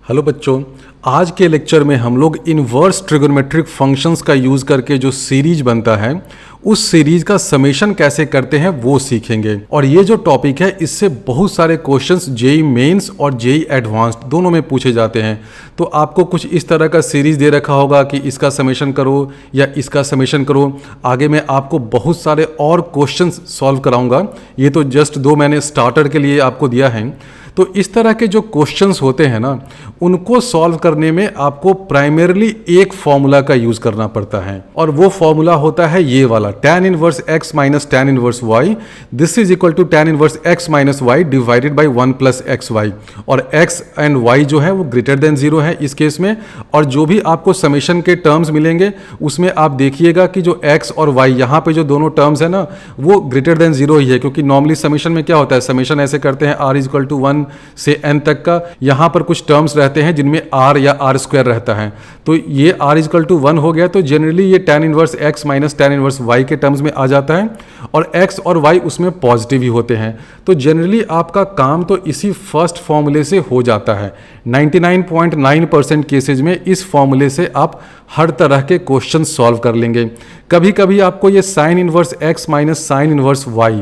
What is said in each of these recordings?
Hello बच्चों, आज के लेक्चर में हम लोग इन्वर्स ट्रिगोनोमेट्रिक फंक्शंस का यूज़ करके जो सीरीज बनता है उस सीरीज का समेशन कैसे करते हैं वो सीखेंगे। और ये जो टॉपिक है इससे बहुत सारे क्वेश्चंस जेईई मेंस और जेईई एडवांस्ड दोनों में पूछे जाते हैं। तो आपको कुछ इस तरह का सीरीज दे रखा होगा कि इसका समेशन करो या इसका समेशन करो। आगे मैं आपको बहुत सारे और क्वेश्चंस सॉल्व कराऊंगा। ये तो जस्ट दो मैंने स्टार्टर के लिए आपको दिया है। तो इस तरह के जो क्वेश्चंस होते हैं ना, उनको सॉल्व करने में आपको प्राइमरली एक फॉर्मूला का यूज करना पड़ता है और वो फॉर्मूला होता है ये वाला, tan inverse x minus tan inverse y this is equal to tan inverse x minus y divided by 1 plus X Y. और x एंड y जो है वो ग्रेटर देन 0 है इस केस में। और जो भी आपको समेशन के टर्म्स मिलेंगे उसमें आप देखिएगा कि जो x और y यहाँ पे जो दोनों टर्म्स है ना वो ग्रेटर देन 0 ही है, क्योंकि नॉर्मली समेशन में क्या होता है, समेशन ऐसे करते हैं r इज इक्वल टू 1 से n तक का। यहाँ पर कुछ टर्म्स रहते हैं जिनमें r या r स्क्वायर रहता है, तो ये r इक्वल टू 1 हो गया। तो जनरली ये tan inverse x minus tan inverse y के टर्म्स में आ जाता है और x और y उसमें पॉजिटिव ही होते हैं। तो जनरली आपका काम तो इसी फर्स्ट फॉर्मूले से हो जाता है। 99.9% केसेज में इस फॉर्मूले से आप हर तरह के क्वेश्चन सॉल्व कर लेंगे। कभी कभी आपको ये sine inverse x minus sine inverse y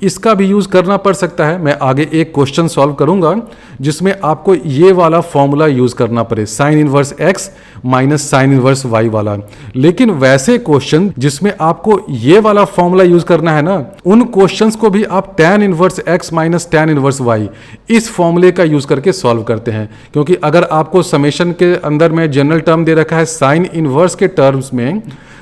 इसका भी यूज करना पड़ सकता है। मैं आगे एक क्वेश्चन सॉल्व करूंगा जिसमें आपको ये वाला फॉर्मूला यूज करना पड़े, sine inverse x minus sine inverse y वाला। लेकिन वैसे क्वेश्चन जिसमें आपको ये वाला फॉर्मूला यूज करना है ना, उन क्वेश्चंस को भी आप tan inverse x minus tan inverse y इस फॉर्मूले का यूज करके सॉल्व करते हैं। क्योंकि अगर आपको समेशन के अंदर में जनरल टर्म दे रखा है साइन इनवर्स के टर्म्स में,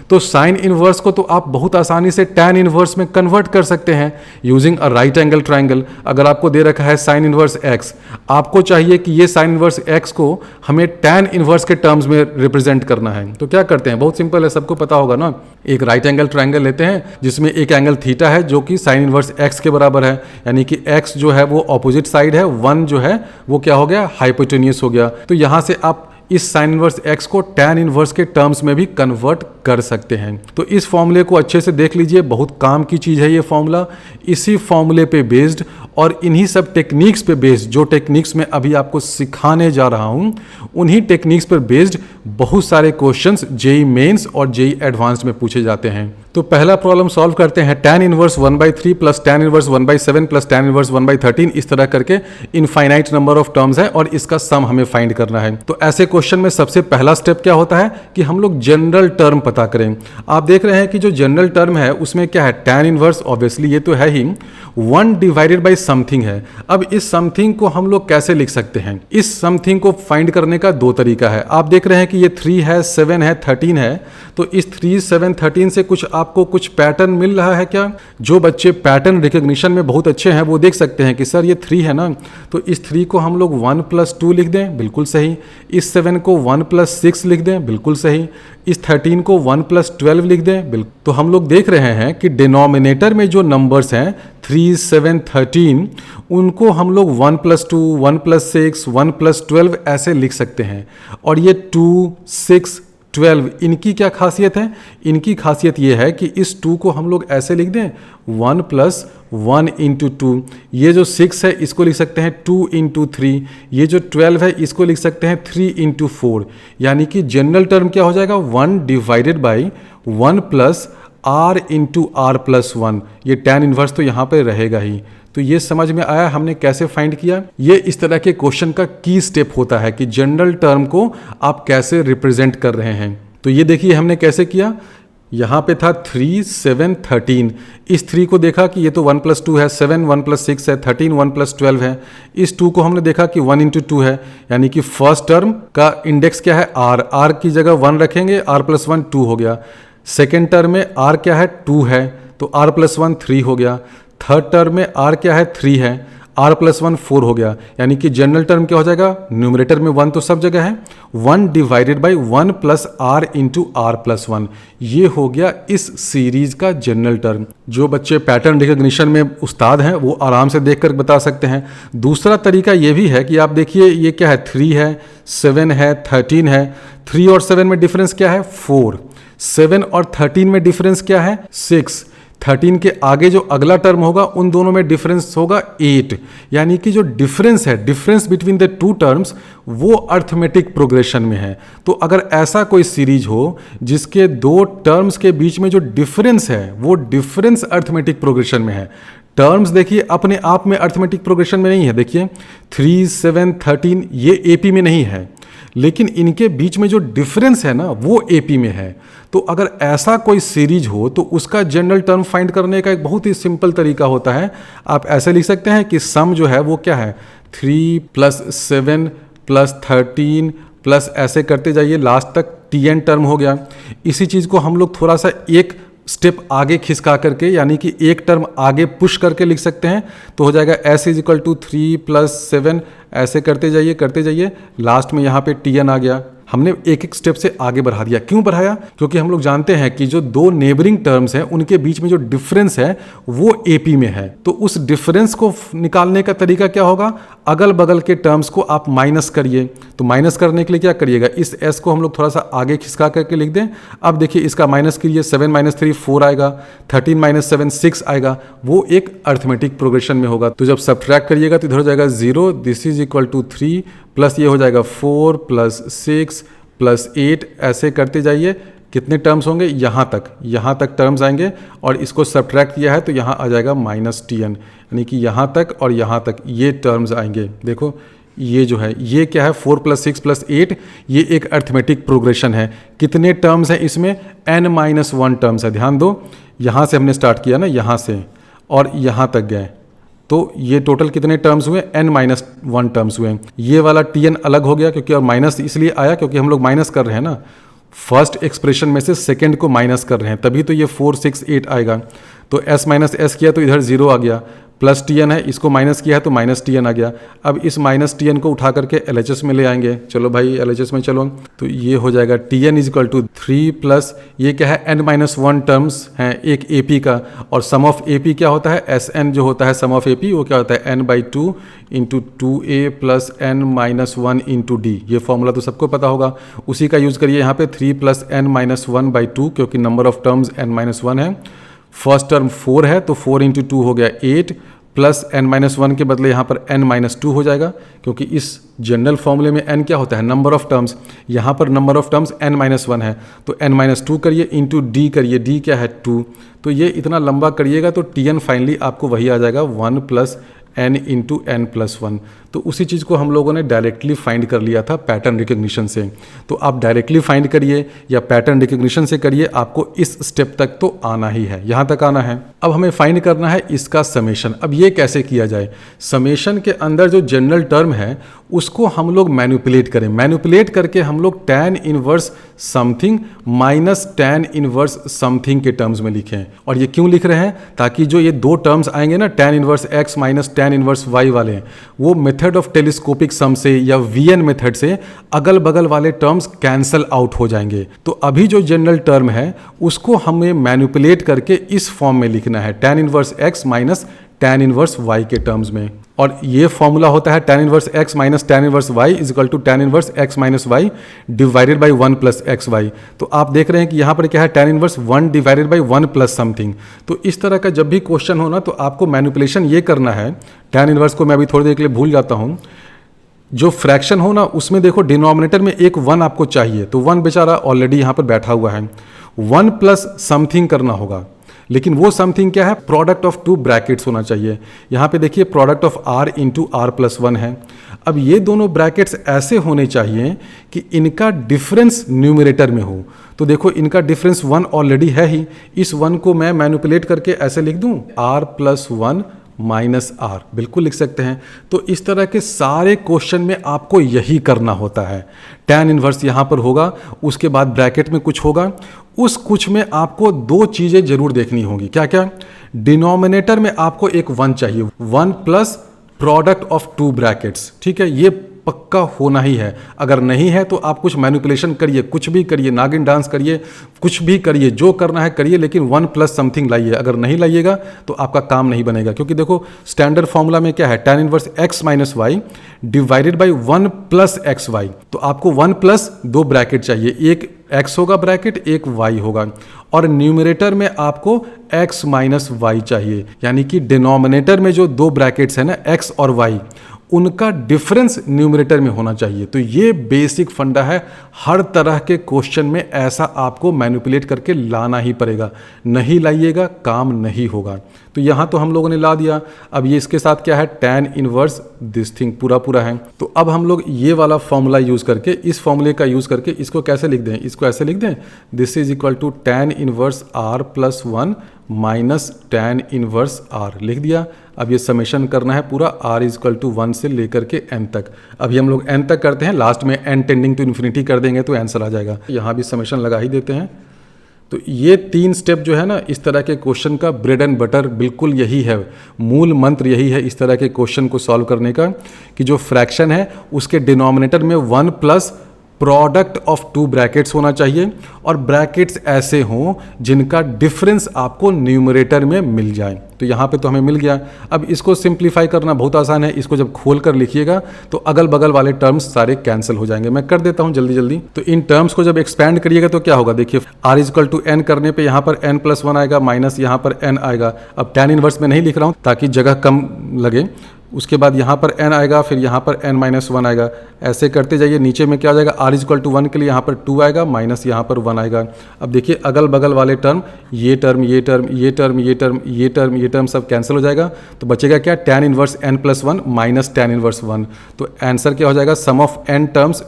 तो साइन इनवर्स को तो आप बहुत आसानी से tan इनवर्स में कन्वर्ट कर सकते हैं using a right angle triangle. अगर आपको दे रखा है साइन इनवर्स x, आपको चाहिए कि ये साइन इनवर्स x को हमें tan इनवर्स के टर्म्स में रिप्रेजेंट करना है, तो क्या करते हैं, बहुत सिंपल है, सबको पता होगा ना। एक राइट एंगल ट्रायंगल लेते हैं जिसमें एक एंगल थीटा है जो कि साइन इनवर्स x के बराबर है, यानी कि x जो है वो ऑपोजिट साइड है, 1 जो है वो क्या हो गया, हाइपोटेन्यूस हो गया। तो यहां से आप इस साइन इनवर्स x को tan इनवर्स के टर्म्स में भी कन्वर्ट कर सकते हैं। तो इस फॉर्मूले को अच्छे से देख लीजिए, बहुत काम की चीज़ है ये फॉर्मूला। इसी फॉर्मूले पे बेस्ड और इन्हीं सब टेक्निक्स पे बेस्ड, जो टेक्निक्स मैं अभी आपको सिखाने जा रहा हूँ, उन्हीं टेक्निक्स पर बेस्ड बहुत सारे क्वेश्चंस जेईई मेंस और जेईई एडवांस्ड में पूछे जाते हैं। तो पहला प्रॉब्लम सॉल्व करते हैं। tan inverse 1/3 plus tan inverse 1/7 plus tan inverse 1/13 इस तरह करके इनफाइनाइट नंबर ऑफ टर्म्स है और इसका सम हमें फाइंड करना है। तो ऐसे क्वेश्चन में सबसे पहला स्टेप क्या होता है कि हम लोग जनरल टर्म पता करें। आप देख रहे हैं कि जो जनरल टर्म है उसमें क्या है, tan इनवर्स ऑब्वियसली ये तो है ही, 1 डिवाइडेड बाई समथिंग है। अब इस समथिंग को हम लोग कैसे लिख सकते हैं, इस समथिंग को फाइंड करने का दो तरीका है। आप देख रहे हैं कि ये 3 है, 7 है, 13 है, तो इस 3, 7, 13 से आपको कुछ पैटर्न मिल रहा है क्या? जो बच्चे पैटर्न रिकॉग्निशन में बहुत अच्छे हैं वो देख सकते हैं कि सर ये 3 है ना, तो इस 3 को हम लोग 1 + 2 लिख दें, बिल्कुल सही। इस 7 को 1 + 6 लिख दें, बिल्कुल सही। इस 13 को 1 + 12 लिख दें, बिल्कुल। तो हम लोग देख रहे हैं कि डिनोमिनेटर में जो नंबर्स हैं 3, 7, 13, उनको हम लोग 1 + 2, 1 + 6, 1 + 12 ऐसे लिख सकते हैं। और ये 2, 6, 12 इनकी क्या खासियत है? इनकी खासियत ये है कि इस 2 को हम लोग ऐसे लिख दें 1 + 1 × 2। ये जो 6 है इसको लिख सकते हैं 2 × 3। ये जो 12 है इसको लिख सकते हैं 3 × 4। यानी कि जनरल टर्म क्या हो जाएगा, 1 डिवाइडेड बाई 1 + r × r + 1। ये tan इनवर्स तो यहाँ पे रहेगा ही। तो ये समझ में आया हमने कैसे फाइंड किया। ये इस तरह के क्वेश्चन का की स्टेप होता है कि जनरल टर्म को आप कैसे रिप्रेजेंट कर रहे हैं। तो ये देखिए हमने कैसे किया। यहाँ पे था 3, 7, 13। इस 3 को देखा कि ये तो 1 + 2 है, 7 1 + 6 है, 13 1 + 12 है। इस 2 को हमने देखा कि 1 × 2 है, यानी कि फर्स्ट टर्म का इंडेक्स क्या है, r की जगह 1 रखेंगे, r + 1 2 हो गया। सेकेंड टर्म में r क्या है, 2 है, तो r + 1 3 हो गया। थर्ड टर्म में r क्या है, 3 है, r + 1 4 हो गया। यानी कि जनरल टर्म क्या हो जाएगा, न्यूमरेटर में 1 तो सब जगह है, 1 डिवाइडेड बाई 1 + r × r + 1। ये हो गया इस सीरीज का जनरल टर्म। जो बच्चे पैटर्न रिकॉग्निशन में उस्ताद हैं वो आराम से देखकर बता सकते हैं। दूसरा तरीका ये भी है कि आप देखिए ये क्या है, 3 है, 7 है, 13 है। 3 और 7 में डिफरेंस क्या है, 4। 7 और 13 में डिफरेंस क्या है, 6। 13 के आगे जो अगला टर्म होगा उन दोनों में डिफरेंस होगा 8, यानी कि जो डिफरेंस है, difference between the two terms, वो अर्थमेटिक प्रोग्रेशन में है। तो अगर ऐसा कोई सीरीज हो जिसके दो टर्म्स के बीच में जो डिफरेंस है वो डिफरेंस अर्थमेटिक प्रोग्रेशन में है, टर्म्स देखिए अपने आप में अर्थमेटिक प्रोग्रेशन में नहीं है, देखिए 3, 7, 13 ये एपी में नहीं है, लेकिन इनके बीच में जो डिफरेंस है ना वो एपी में है। तो अगर ऐसा कोई सीरीज हो तो उसका जनरल टर्म फाइंड करने का एक बहुत ही सिंपल तरीका होता है। आप ऐसे लिख सकते हैं कि सम जो है वो क्या है, 3 + 7 + 13 प्लस ऐसे करते जाइए लास्ट तक tn टर्म हो गया। इसी चीज़ को हम लोग थोड़ा सा एक स्टेप आगे खिसका करके, यानी कि एक टर्म आगे पुश करके लिख सकते हैं, तो हो जाएगा s = 3 + 7, ऐसे करते जाइए लास्ट में यहाँ पे tn आ गया। हमने एक एक स्टेप से आगे बढ़ा दिया। क्यों बढ़ाया? क्योंकि हम लोग जानते हैं कि जो दो नेबरिंग टर्म्स हैं उनके बीच में जो डिफरेंस है वो एपी में है। तो उस डिफरेंस को निकालने का तरीका क्या होगा, अगल बगल के टर्म्स को आप माइनस करिए। तो माइनस करने के लिए क्या करिएगा, इस s को हम लोग थोड़ा सा आगे खिसका करके लिख दें। अब देखिए इसका माइनस करिए, 7 - 3 4 आएगा, 13 - 7 6 आएगा, वो एक अर्थमेटिक प्रोग्रेशन में होगा। तो जब सब्ट्रैक्ट करिएगा तो इधर हो जाएगा 0, this is equal to 3 plus ये हो जाएगा 4 + 6 + 8, ऐसे करते जाइए। कितने टर्म्स होंगे, यहाँ तक टर्म्स आएंगे और इसको सब्ट्रैक्ट किया है तो यहाँ आ जाएगा -tn, यानी कि यहाँ तक और यहाँ तक ये टर्म्स आएंगे। देखो ये जो है ये क्या है, 4 + 6 + 8, ये एक अर्थमेटिक प्रोग्रेशन है। कितने टर्म्स हैं इसमें, n-1 टर्म्स है। ध्यान दो, यहाँ से हमने स्टार्ट किया ना, यहाँ से और यहाँ तक गए, तो ये टोटल कितने टर्म्स हुए, n-1 टर्म्स हुए। ये वाला tn अलग हो गया क्योंकि, और माइनस इसलिए आया क्योंकि हम लोग माइनस कर रहे हैं ना, फर्स्ट एक्सप्रेशन में से सेकंड को माइनस कर रहे हैं, तभी तो ये 4 6 8 आएगा। तो s - s किया तो इधर 0 आ गया, प्लस tn है, इसको माइनस किया है तो -tn आ गया। अब इस -tn को उठा करके LHS में ले आएंगे। चलो भाई LHS में चलो, तो ये हो जाएगा tn = 3 प्लस ये क्या है, n-1 टर्म्स हैं एक AP का, और सम ऑफ AP क्या होता है, Sn जो होता है सम ऑफ AP वो क्या होता है, n/2 × 2a + n-1 × d। ये फॉर्मूला तो सबको पता होगा, उसी का यूज़ करिए यहाँ पे, 3 + n-1/2, क्योंकि नंबर ऑफ टर्म्स n-1 है। फर्स्ट टर्म 4 है तो 4 × 2 हो गया 8, प्लस n-1 के बदले यहाँ पर n-2 हो जाएगा, क्योंकि इस जनरल फॉर्मूले में n क्या होता है, नंबर ऑफ टर्म्स। यहाँ पर नंबर ऑफ टर्म्स n-1 है, तो n-2 करिए इंटू d करिए, d क्या है 2, तो ये इतना लंबा करिएगा तो tn फाइनली आपको वही आ जाएगा 1 + n × n+1। तो उसी चीज़ को हम लोगों ने डायरेक्टली फाइंड कर लिया था पैटर्न रिकग्निशन से। तो आप डायरेक्टली फाइंड करिए या पैटर्न रिकग्निशन से करिए, आपको इस स्टेप तक तो आना ही है, यहाँ तक आना है। अब हमें फाइंड करना है इसका समेशन। अब ये कैसे किया जाए, समेशन के अंदर जो जनरल टर्म है उसको हम लोग मैनिपुलेट करें, मैनिपुलेट करके हम लोग tan inverse something minus tan inverse something के टर्म्स में लिखें। और ये क्यों लिख रहे हैं, ताकि जो ये दो टर्म्स आएंगे ना, tan inverse x minus tan inverse y वाले, वो मेथड ऑफ टेलीस्कोपिक सम से या VN मेथड से अगल बगल वाले टर्म्स कैंसल आउट हो जाएंगे। तो अभी जो जनरल टर्म है उसको हमें मैनिपुलेट करके इस फॉर्म में लिखना है, tan inverse x minus tan inverse y के टर्म्स में। और ये फॉर्मूला होता है tan inverse x minus tan inverse y = tan inverse x minus y divided by 1 + xy। तो आप देख रहे हैं कि यहाँ पर क्या है, tan inverse 1 divided by 1 plus something. तो इस तरह का जब भी क्वेश्चन हो ना, तो आपको मैनिपुलेशन ये करना है। tan इनवर्स को मैं अभी थोड़ी देर के लिए भूल जाता हूँ। जो फ्रैक्शन हो ना उसमें देखो डिनोमिनेटर में एक 1 आपको चाहिए, तो 1 बेचारा ऑलरेडी यहाँ पर बैठा हुआ है, 1 प्लस समथिंग करना होगा। लेकिन वो समथिंग क्या है, प्रोडक्ट ऑफ 2 ब्रैकेट्स होना चाहिए। यहाँ पे देखिए प्रोडक्ट ऑफ r × r+1 है। अब ये दोनों ब्रैकेट्स ऐसे होने चाहिए कि इनका डिफरेंस न्यूमरेटर में हो। तो देखो इनका डिफरेंस 1 ऑलरेडी है ही, इस 1 को मैं मैनिपुलेट करके ऐसे लिख दूँ, r+1 -r, बिल्कुल लिख सकते हैं। तो इस तरह के सारे क्वेश्चन में आपको यही करना होता है। tan इनवर्स यहाँ पर होगा, उसके बाद ब्रैकेट में कुछ होगा, उस कुछ में आपको 2 चीज़ें जरूर देखनी होंगी। क्या क्या, डिनोमिनेटर में आपको एक 1 चाहिए, 1 प्लस प्रोडक्ट ऑफ 2 ब्रैकेट्स, ठीक है। ये पक्का होना ही है। अगर नहीं है तो आप कुछ मैनिपुलेशन करिए, कुछ भी करिए, नागिन डांस करिए, कुछ भी करिए, जो करना है करिए, लेकिन 1 प्लस समथिंग लाइए। अगर नहीं लाइएगा तो आपका काम नहीं बनेगा, क्योंकि देखो स्टैंडर्ड फॉर्मूला में क्या है, tan inverse x minus Y divided by 1 plus X Y. तो आपको 1 प्लस 2 ब्रैकेट चाहिए, एक x होगा ब्रैकेट, एक y होगा, और न्यूमरेटर में आपको x माइनस वाई चाहिए, यानी कि डिनोमिनेटर में जो 2 ब्रैकेट्स है ना x और y, उनका डिफरेंस न्यूमरेटर में होना चाहिए। तो ये बेसिक फंडा है, हर तरह के क्वेश्चन में ऐसा आपको मैनिपुलेट करके लाना ही पड़ेगा, नहीं लाइएगा काम नहीं होगा। तो यहाँ तो हम लोगों ने ला दिया। अब ये इसके साथ क्या है, tan इनवर्स दिस थिंग पूरा है। तो अब हम लोग ये वाला फॉर्मूला यूज़ करके, इस फॉर्मूले का यूज़ करके इसको कैसे लिख दें, इसको ऐसे लिख दें, this is equal to tan inverse r plus 1 minus tan inverse r लिख दिया। अब ये समेशन करना है पूरा, r इज इक्वल टू 1 से लेकर के n तक। अभी हम लोग n तक करते हैं, लास्ट में n टेंडिंग टू इन्फिनिटी कर देंगे तो आंसर आ जाएगा। यहाँ भी समेशन लगा ही देते हैं। तो ये 3 स्टेप जो है ना, इस तरह के क्वेश्चन का ब्रेड एंड बटर बिल्कुल यही है, मूल मंत्र यही है इस तरह के क्वेश्चन को सॉल्व करने का, कि जो फ्रैक्शन है उसके डिनोमिनेटर में 1 प्लस प्रोडक्ट ऑफ 2 ब्रैकेट्स होना चाहिए, और ब्रैकेट्स ऐसे हों जिनका डिफरेंस आपको न्यूमरेटर में मिल जाए। तो यहाँ पे तो हमें मिल गया। अब इसको सिंप्लीफाई करना बहुत आसान है, इसको जब खोल कर लिखिएगा तो अगल बगल वाले टर्म्स सारे कैंसिल हो जाएंगे। मैं कर देता हूँ जल्दी जल्दी। तो इन टर्म्स को जब एक्सपैंड करिएगा तो क्या होगा, देखिए r is equal to n करने पे यहाँ पर n प्लस 1 आएगा, माइनस यहाँ पर n आएगा। अब tan इनवर्स में नहीं लिख रहा हूँ ताकि जगह कम लगे। उसके बाद यहाँ पर n आएगा, फिर यहाँ पर n माइनस 1 आएगा, ऐसे करते जाइए। नीचे में क्या आ जाएगा, r इज इक्वल टू 1 के लिए यहाँ पर 2 आएगा, माइनस यहाँ पर 1 आएगा। अब देखिए अगल बगल वाले टर्म, ये टर्म ये टर्म ये टर्म ये टर्म ये टर्म ये टर्म सब कैंसिल हो जाएगा। तो बचेगा क्या, tan inverse n plus 1 minus tan inverse 1। तो आंसर क्या हो जाएगा, सम ऑफ n टर्म्स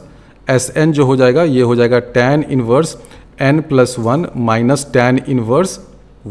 Sn जो हो जाएगा, ये हो जाएगा tan inverse n plus 1 minus tan inverse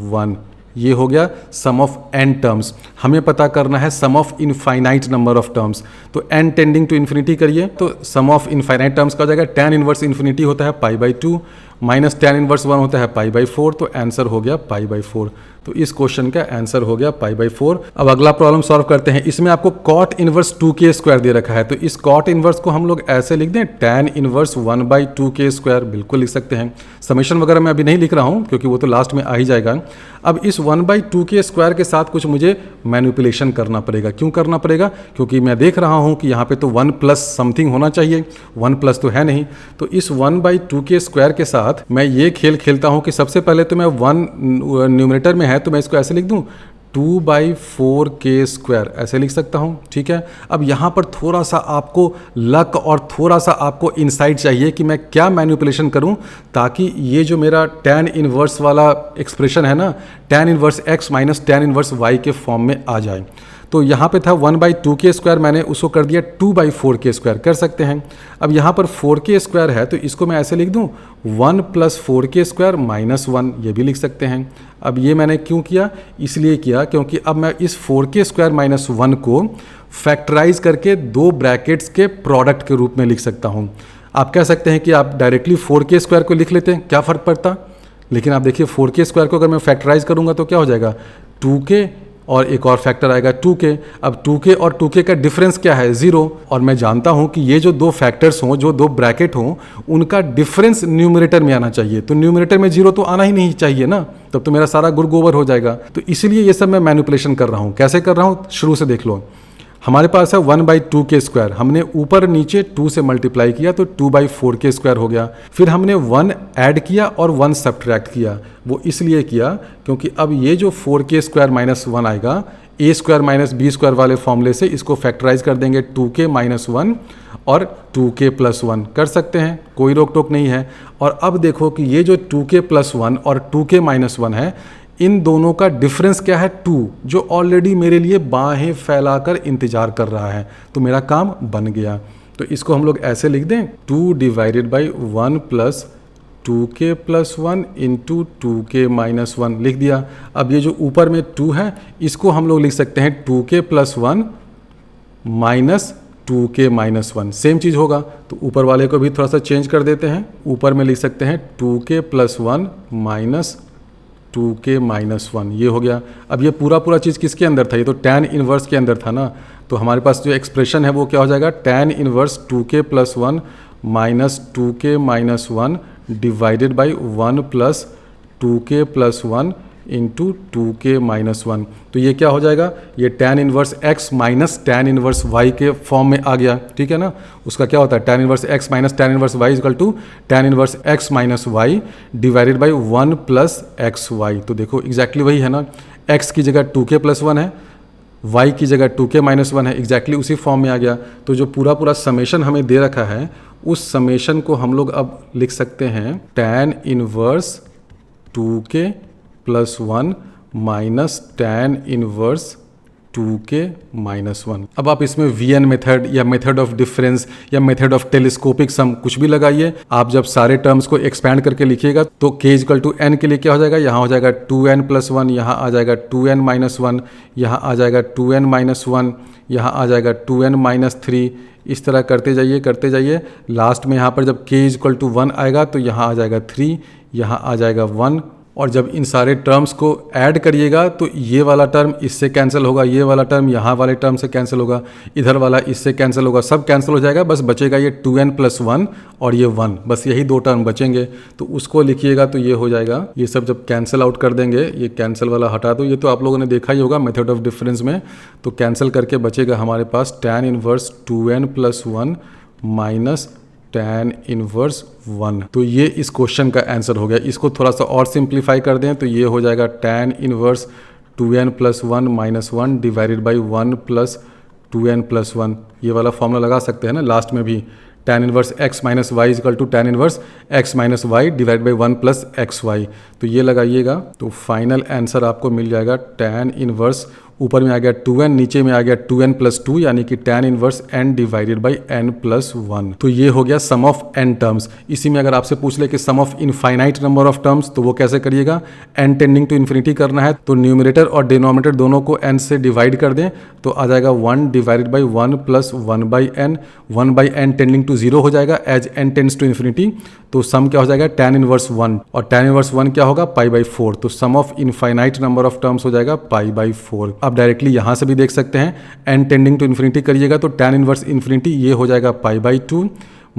1। ये हो गया सम ऑफ n टर्म्स। हमें पता करना है sum of infinite number of terms. तो n टेंडिंग टू इन्फिनिटी करिए तो सम ऑफ इनफाइनाइट टर्म्स का हो जाएगा, tan इनवर्स इन्फिनिटी होता है pi by 2 minus tan inverse 1 होता है पाई बाई 4। तो आंसर हो गया पाई बाई 4। तो इस क्वेश्चन का आंसर हो गया पाई बाई 4। अब अगला प्रॉब्लम सॉल्व करते हैं। इसमें आपको कॉट इनवर्स 2k स्क्वायर दे रखा है, तो इस कॉट इनवर्स को हम लोग ऐसे लिख दें, tan inverse 1 by 2k square, बिल्कुल लिख सकते हैं। समेशन वगैरह मैं अभी नहीं लिख रहा हूँ क्योंकि वो तो लास्ट में आ ही जाएगा। अब इस 1 बाई 2k स्क्वायर के साथ कुछ मुझे मैनिपुलेशन करना पड़ेगा। क्यों करना पड़ेगा, क्योंकि मैं देख रहा हूँ कि यहाँ पे तो 1 प्लस समथिंग होना चाहिए, 1 प्लस तो है नहीं। तो इस 1 बाई 2k स्क्वायर के साथ मैं ये खेल खेलता हूँ कि सबसे पहले तो मैं 1 न्यूमरेटर में है तो मैं इसको ऐसे लिख दूँ 2 बाई 4k स्क्वायर, ऐसे लिख सकता हूँ, ठीक है। अब यहाँ पर थोड़ा सा आपको लक और थोड़ा सा आपको इनसाइट चाहिए कि मैं क्या मैनिपुलेशन करूँ ताकि ये जो मेरा tan इनवर्स वाला एक्सप्रेशन है ना, tan inverse x minus tan inverse y के फॉर्म में आ जाए। तो यहाँ पे था 1 बाई 2k स्क्वायर, मैंने उसको कर दिया 2 बाई 4k स्क्वायर, कर सकते हैं। अब यहाँ पर 4k स्क्वायर है तो इसको मैं ऐसे लिख दूँ 1 प्लस 4k स्क्वायर माइनस 1, ये भी लिख सकते हैं। अब ये मैंने क्यों किया, इसलिए किया क्योंकि अब मैं इस 4k स्क्वायर माइनस 1 को फैक्टराइज करके 2 ब्रैकेट्स के प्रोडक्ट के रूप में लिख सकता हूँ। आप कह सकते हैं कि आप डायरेक्टली 4k स्क्वायर को लिख लेते हैं, क्या फ़र्क पड़ता। लेकिन आप देखिए 4k स्क्वायर को अगर मैं फैक्टराइज करूँगा तो क्या हो जाएगा, 2k और एक और फैक्टर आएगा 2k। अब 2k और 2k का डिफरेंस क्या है, 0। और मैं जानता हूं कि ये जो 2 फैक्टर्स हों, जो 2 ब्रैकेट हों, उनका डिफरेंस न्यूमरेटर में आना चाहिए। तो न्यूमरेटर में 0 तो आना ही नहीं चाहिए ना, तब तो मेरा सारा गुड़ गोबर हो जाएगा। तो इसीलिए ये सब मैं मैनिपुलेशन कर रहा हूँ। कैसे कर रहा हूँ, शुरू से देख लो। हमारे पास है 1 बाई 2k स्क्वायर, हमने ऊपर नीचे 2 से मल्टीप्लाई किया तो 2 बाई 4k स्क्वायर हो गया। फिर हमने 1 ऐड किया और 1 सब्ट्रैक्ट किया। वो इसलिए किया क्योंकि अब ये जो 4k स्क्वायर माइनस 1 आएगा, a square minus b square वाले फॉर्मूले से इसको फैक्टराइज कर देंगे 2k माइनस 1 और 2k प्लस 1, कर सकते हैं, कोई रोक टोक नहीं है। और अब देखो कि ये जो 2k प्लस 1 और 2k माइनस 1 है, इन दोनों का डिफरेंस क्या है, 2, जो ऑलरेडी मेरे लिए बाहें फैलाकर इंतजार कर रहा है। तो मेरा काम बन गया। तो इसको हम लोग ऐसे लिख दें, 2 divided by 1 plus 2k plus 1 into 2k minus 1 लिख दिया। अब ये जो ऊपर में 2 है, इसको हम लोग लिख सकते हैं 2k plus 1 minus 2k minus 1, same चीज़ होगा। तो ऊपर वाले को भी थोड़ा सा चेंज कर देते हैं, ऊपर में लिख सकते हैं 2k plus 1 minus 2k minus 1, ये हो गया। अब ये पूरा चीज़ किसके अंदर था, ये तो tan इनवर्स के अंदर था ना। तो हमारे पास जो एक्सप्रेशन है वो क्या हो जाएगा, tan inverse 2k plus 1 minus 2k minus 1 divided by 1 plus 2k plus 1 into 2k minus 1। तो ये क्या हो जाएगा, ये tan inverse x minus tan inverse y के फॉर्म में आ गया, ठीक है ना। उसका क्या होता है, tan inverse x minus tan inverse y equal to tan inverse x minus y divided by 1 plus X Y. तो देखो एग्जैक्टली वही है ना, x की जगह 2k प्लस 1 है, y की जगह 2k माइनस 1 है, एग्जैक्टली उसी फॉर्म में आ गया। तो जो पूरा पूरा समेशन हमें दे रखा है उस समेशन को हम लोग अब लिख सकते हैं tan inverse 2k plus 1 minus tan inverse 2k minus 1। अब आप इसमें वीएन मेथड या मेथड ऑफ डिफरेंस या मेथड ऑफ टेलीस्कोपिक सम कुछ भी लगाइए। आप जब सारे टर्म्स को एक्सपैंड करके लिखिएगा तो k इक्वल टू n के लिए क्या हो जाएगा, यहाँ हो जाएगा 2n प्लस 1, यहाँ आ जाएगा 2n माइनस 1, यहाँ आ जाएगा 2n माइनस 1, यहाँ आ जाएगा 2n माइनस 3। इस तरह करते जाइए। लास्ट में यहाँ पर जब k इक्वल टू 1 आएगा तो यहाँ आ जाएगा 3, यहाँ आ जाएगा 1। और जब इन सारे टर्म्स को ऐड करिएगा तो ये वाला टर्म इससे कैंसिल होगा, ये वाला टर्म यहाँ वाले टर्म से कैंसिल होगा, इधर वाला इससे कैंसिल होगा, सब कैंसिल हो जाएगा। बस बचेगा ये 2n प्लस 1 और ये 1, बस यही दो टर्म बचेंगे। तो उसको लिखिएगा तो ये हो जाएगा। ये सब जब कैंसिल आउट कर देंगे, ये कैंसिल वाला हटा दो, ये तो आप लोगों ने देखा ही होगा मेथड ऑफ डिफरेंस में। तो कैंसिल करके बचेगा हमारे पास tan inverse 2n plus 1 minus tan inverse 1। तो ये इस क्वेश्चन का आंसर हो गया। इसको थोड़ा सा और सिंप्लीफाई कर दें तो ये हो जाएगा tan inverse 2n plus 1 minus 1 divided by 1 plus 2n plus 1। ये वाला फॉर्मूला लगा सकते हैं ना लास्ट में भी, tan inverse x minus Y equal to tan inverse x minus Y divide by 1 plus X Y. तो ये लगाइएगा तो फाइनल आंसर आपको मिल जाएगा tan इनवर्स, ऊपर में आ गया 2n, नीचे में आ गया 2n प्लस 2 यानी कि tan inverse n divided by n plus 1। तो ये हो गया सम ऑफ n टर्म्स। इसी में अगर आपसे पूछ ले कि sum of infinite number of terms तो वो कैसे करिएगा, n टेंडिंग टू इन्फिनिटी करना है तो न्यूमरेटर और डिनोमिनेटर दोनों को n से डिवाइड कर दें तो आ जाएगा 1 divided by 1 plus 1 by n, 1 by n tending to 0 हो जाएगा as n tends to infinity. तो सम क्या हो जाएगा tan इनवर्स 1 और tan इनवर्स 1 क्या होगा पाई बाई 4। तो sum of infinite number of terms हो जाएगा पाई बाई 4। आप डायरेक्टली यहाँ से भी देख सकते हैं, n टेंडिंग टू इन्फिनिटी करिएगा तो tan इनवर्स इन्फिनिटी ये हो जाएगा pi by 2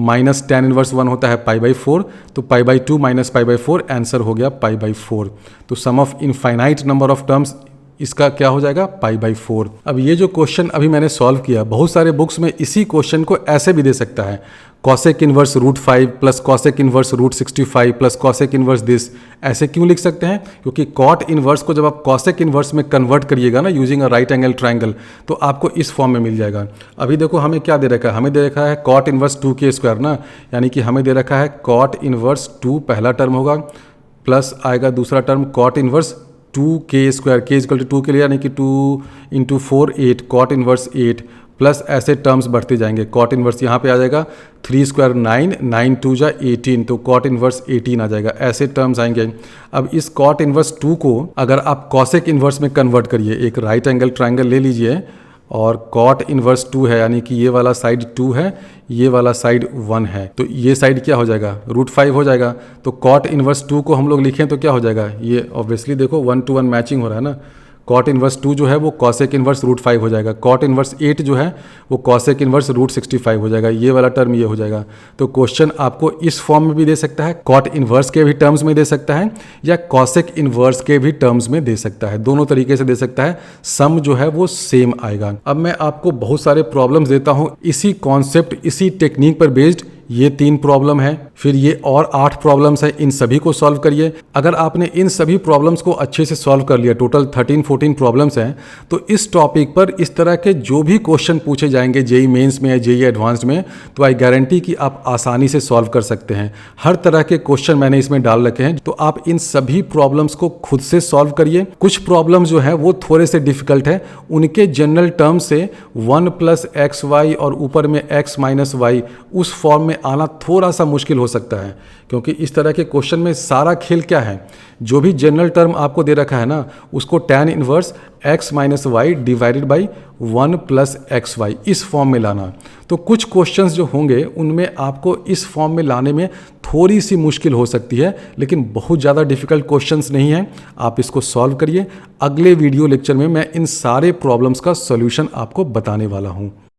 minus tan inverse 1 होता है पाई बाई 4। तो pi by 2 minus pi by 4 answer हो गया पाई बाई 4। तो sum of infinite number of terms इसका क्या हो जाएगा पाई बाई 4। अब ये जो क्वेश्चन अभी मैंने सॉल्व किया, बहुत सारे बुक्स में इसी क्वेश्चन को ऐसे भी दे सकता है, cosec inverse root 5 plus cosec inverse root 65 plus cosec inverse this. ऐसे क्यों लिख सकते हैं, क्योंकि कॉट इनवर्स को जब आप कॉसेक इनवर्स में कन्वर्ट करिएगा ना using a right angle triangle तो आपको इस फॉर्म में मिल जाएगा। अभी देखो हमें क्या दे रखा है, हमें दे रखा है कॉट इनवर्स 2k स्क्वायर ना, यानी कि हमें दे रखा है कॉट इनवर्स 2 पहला टर्म होगा प्लस आएगा दूसरा term cot inverse 2k square, k equal to 2 के लिए यानी कि 2 इंटू 4 8 कॉट इनवर्स 8 प्लस ऐसे टर्म्स बढ़ते जाएंगे। कॉट इनवर्स यहाँ पे आ जाएगा 3 स्क्वायर 9, 9 2 जा 18 तो कॉट इनवर्स 18 आ जाएगा, ऐसे टर्म्स आएंगे। अब इस कॉट इनवर्स 2 को अगर आप कॉसेक इनवर्स में कन्वर्ट करिए, एक राइट एंगल ट्रायंगल ले लीजिए और कॉट इनवर्स 2 है यानी कि ये वाला साइड 2 है, ये वाला साइड 1 है, तो ये साइड क्या हो जाएगा रूट 5 हो जाएगा। तो कॉट इनवर्स 2 को हम लोग लिखें तो क्या हो जाएगा, ये ऑब्वियसली देखो 1 to 1 मैचिंग हो रहा है ना। कॉट इनवर्स 2 जो है वो कॉसेक इनवर्स रूट 5 हो जाएगा, कॉट इनवर्स 8 जो है वो कॉसेक इनवर्स रूट 65 हो जाएगा, ये वाला टर्म ये हो जाएगा। तो क्वेश्चन आपको इस फॉर्म में भी दे सकता है, कॉट इनवर्स के भी टर्म्स में दे सकता है या कॉसेक इनवर्स के भी टर्म्स में दे सकता है, दोनों तरीके से दे सकता है। सम जो है वो सेम आएगा। अब मैं आपको बहुत सारे प्रॉब्लम्स देता हूँ इसी कॉन्सेप्ट इसी टेक्निक पर बेस्ड। ये 3 प्रॉब्लम है, फिर ये और 8 प्रॉब्लम्स है, इन सभी को सॉल्व करिए। अगर आपने इन सभी प्रॉब्लम्स को अच्छे से सॉल्व कर लिया, टोटल 13-14 प्रॉब्लम्स हैं, तो इस टॉपिक पर इस तरह के जो भी क्वेश्चन पूछे जाएंगे जेई मेंस में या जेई एडवांस्ड में, तो आई गारंटी कि आप आसानी से सॉल्व कर सकते हैं। हर तरह के क्वेश्चन मैंने इसमें डाल रखे हैं, तो आप इन सभी प्रॉब्लम्स को खुद से सॉल्व करिए। कुछ प्रॉब्लम्स जो है वो थोड़े से डिफिकल्ट है, उनके जनरल टर्म से 1 प्लस एक्स वाई और ऊपर में x माइनस वाई उस फॉर्म में में आना थोड़ा सा मुश्किल हो सकता है, क्योंकि इस तरह के क्वेश्चन में सारा खेल क्या है, जो भी जनरल टर्म आपको दे रखा है ना, उसको tan inverse x minus Y divided by 1 plus X Y इस फॉर्म में लाना। तो कुछ क्वेश्चंस जो होंगे उनमें आपको इस फॉर्म में लाने में थोड़ी सी मुश्किल हो सकती है, लेकिन बहुत ज़्यादा डिफिकल्ट क्वेश्चंस नहीं है। आप इसको सॉल्व करिए। अगले वीडियो लेक्चर में मैं इन सारे प्रॉब्लम्स का सॉल्यूशन आपको बताने वाला हूँ।